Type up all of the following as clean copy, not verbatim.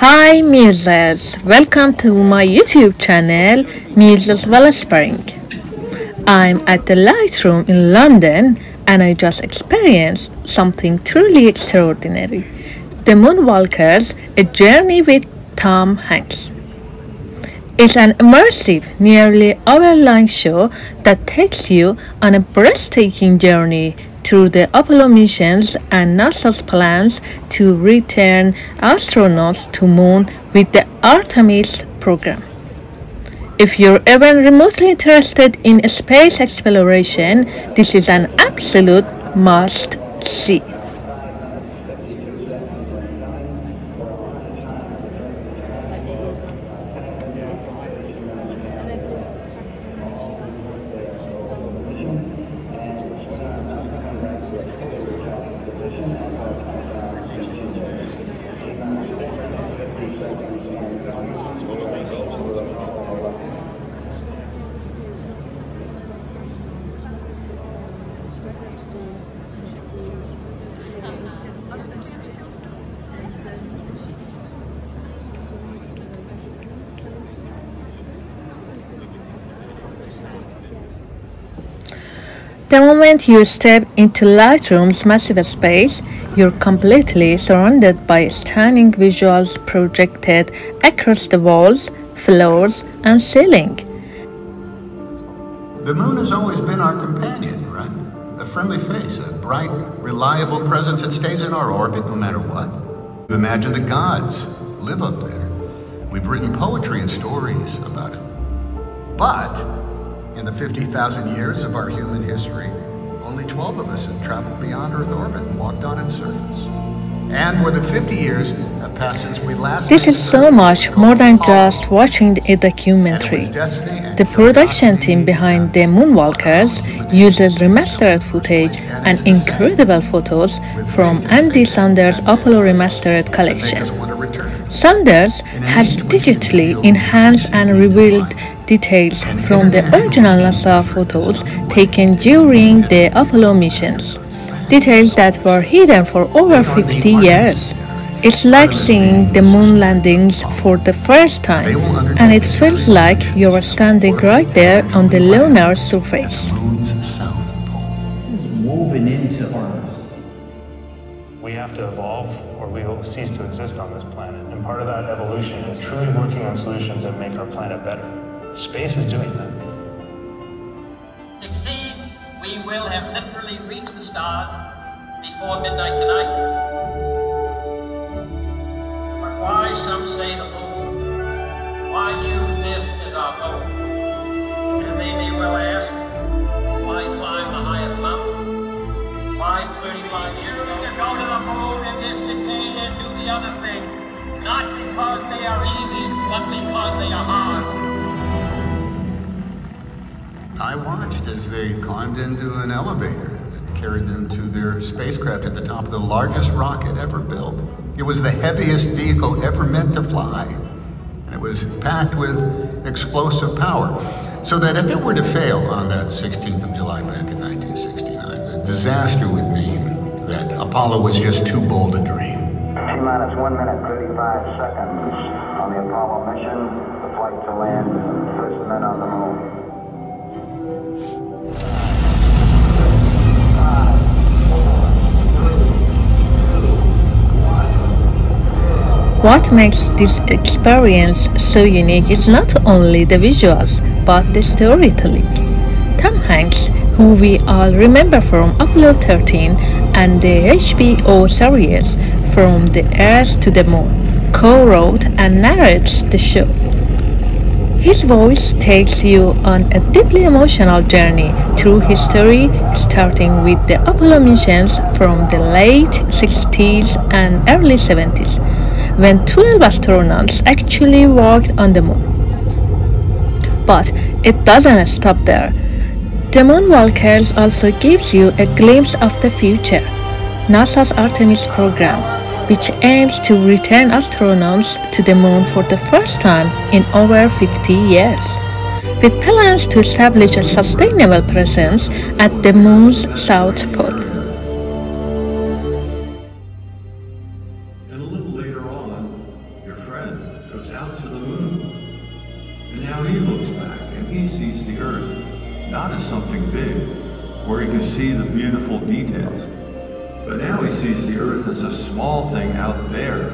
Hi Muses, welcome to my YouTube channel Muses Whispering. I'm at the Lightroom in London and I just experienced something truly extraordinary. The Moonwalkers, a journey with Tom Hanks. It's an immersive, nearly hour-long show that takes you on a breathtaking journey through the Apollo missions and NASA's plans to return astronauts to Moon with the Artemis program. If you're even remotely interested in space exploration, this is an absolute must-see. The moment you step into Lightroom's massive space, you're completely surrounded by stunning visuals projected across the walls, floors, and ceiling. The moon has always been our companion, right? A friendly face, a bright, reliable presence that stays in our orbit no matter what. Imagine the gods live up there. We've written poetry and stories about it. But in the 50,000 years of our human history, only 12 of us have traveled beyond Earth orbit and walked on its surface. And more than 50 years have passed since we last... This is so much more than just watching a documentary. The production team behind the Moonwalkers uses remastered footage and incredible photos from Andy Saunders' Apollo Remastered collection. Saunders has digitally enhanced and revealed details from the original NASA photos taken during the Apollo missions, details that were hidden for over 50 years. It's like seeing the moon landings for the first time, and it feels like you're standing right there on the lunar surface. This is woven into Earth. We have to evolve or we will cease to exist on this planet, and part of that evolution is truly working on solutions that make our planet better. Space is doing that. Succeed, we will have literally reached the stars before midnight tonight. But why, some say, the moon? Why choose this as our goal? And they may well ask, why climb the highest mountain? Why 35 years to go to the moon in this decade and do the other thing? Not because they are easy, but because they are hard. I watched as they climbed into an elevator that carried them to their spacecraft at the top of the largest rocket ever built. It was the heaviest vehicle ever meant to fly, and it was packed with explosive power, so that if it were to fail on that 16th of July back in 1969, the disaster would mean that Apollo was just too bold a dream. T-minus 1 minute, 35 seconds on the Apollo mission, the flight to land, first men on the moon. What makes this experience so unique is not only the visuals, but the storytelling. Tom Hanks, who we all remember from Apollo 13 and the HBO series From the Earth to the Moon, co-wrote and narrates the show. His voice takes you on a deeply emotional journey through history, starting with the Apollo missions from the late 60s and early 70s, when 12 astronauts actually walked on the moon. But it doesn't stop there. The Moonwalkers also gives you a glimpse of the future, NASA's Artemis program, which aims to return astronauts to the moon for the first time in over 50 years, with plans to establish a sustainable presence at the moon's south pole. And a little later on, your friend where he could see the beautiful details. But now he sees the Earth as a small thing out there.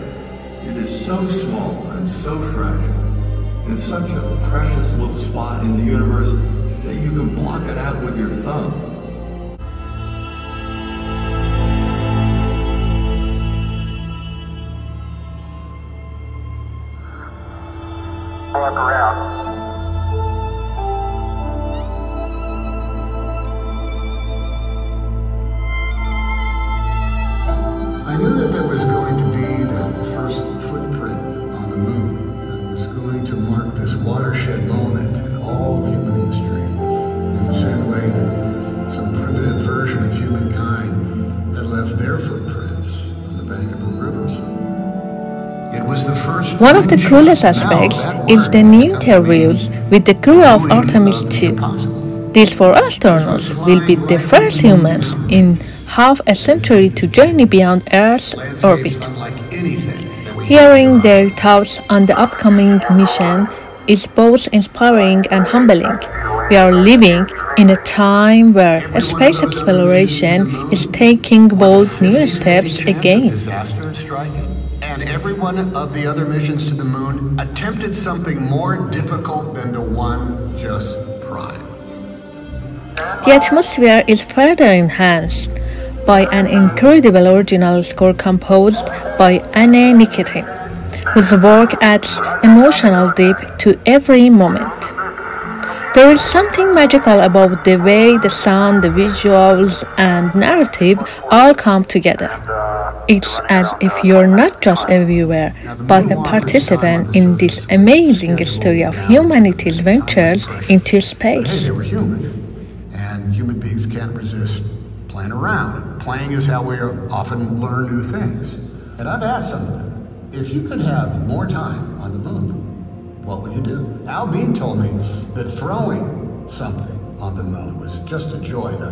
It is so small and so fragile, and such a precious little spot in the universe that you can block it out with your thumb. Look around. I knew that there was going to be that first footprint on the moon that was going to mark this watershed moment in all of human history, in the same way that some primitive version of humankind had left their footprints on the bank of the rivers. It was the first. One of the coolest aspects is the new interviews with the crew of Artemis 2. These 4 astronauts will be the first humans in half a century to journey beyond Earth's orbit. Hearing their thoughts on the upcoming mission is both inspiring and humbling. We are living in a time where space exploration is taking bold new steps again. And every one of the other missions to the moon attempted something more difficult than the one just prior. The atmosphere is further enhanced by an incredible original score composed by Anne Nikitin, whose work adds emotional depth to every moment. There is something magical about the way the sound, the visuals, and narrative all come together. It's as if you're not just a viewer, but a participant in this amazing story of humanity's ventures into space. They were human, and human beings can't resist playing around. Playing is how we often learn new things. And I've asked some of them, if you could have more time on the moon, what would you do? Al Bean told me that throwing something on the moon was just a joy. The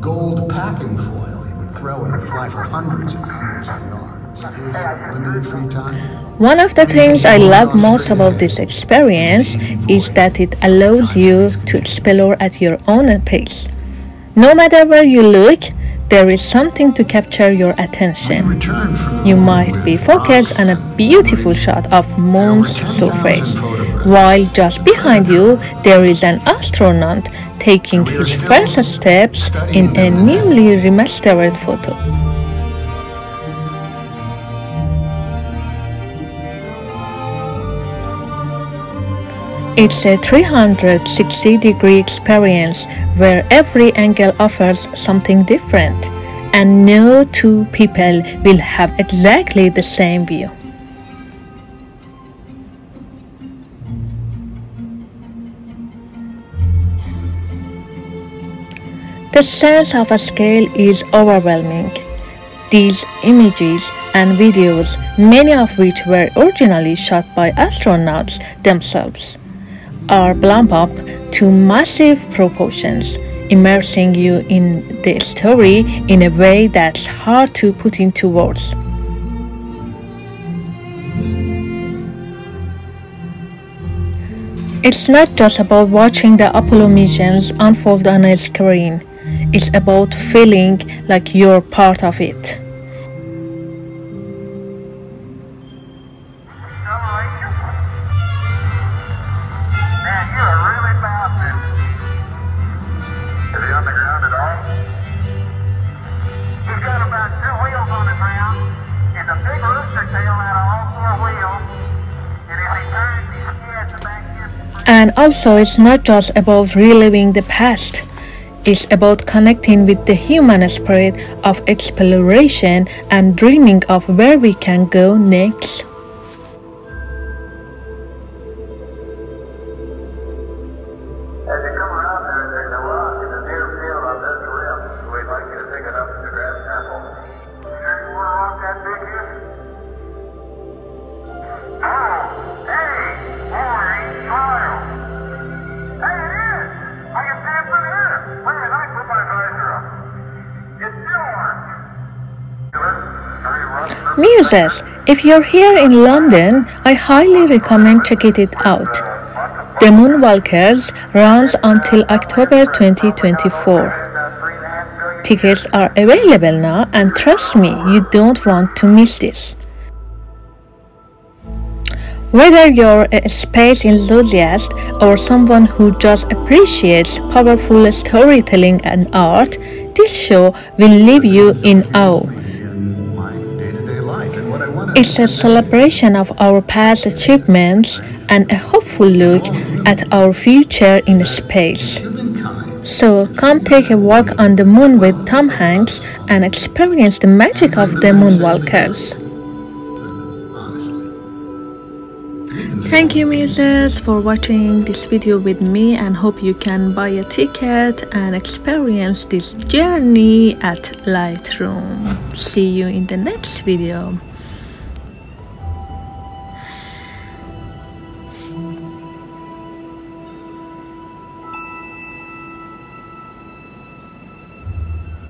gold packing foil he would throw and it would fly for hundreds and hundreds of yards. His limited free time. One of the things I love most about this experience is that it allows you to explore at your own pace. No matter where you look, there is something to capture your attention. You might be focused on a beautiful shot of moon's surface, while just behind you there is an astronaut taking his first steps in a newly remastered photo. It's a 360-degree experience where every angle offers something different, and no 2 people will have exactly the same view. The sense of scale is overwhelming. These images and videos, many of which were originally shot by astronauts themselves, are blown up to massive proportions, immersing you in the story in a way that's hard to put into words. It's not just about watching the Apollo missions unfold on a screen. It's about feeling like you're part of it. And also, it's not just about reliving the past. It's about connecting with the human spirit of exploration and dreaming of where we can go next. Muses, if you're here in London, I highly recommend checking it out. The Moonwalkers runs until October 2024. Tickets are available now, and trust me, you don't want to miss this. Whether you're a space enthusiast or someone who just appreciates powerful storytelling and art, this show will leave you in awe. In my day-to-day life and what I want It's a celebration of our past achievements and a hopeful look at our future in space. humankind. So come take a walk on the moon with Tom Hanks and experience the magic of the moonwalkers. Thank you, muses, for watching this video with me, and hope you can buy a ticket and experience this journey at Lightroom. See you in the next video.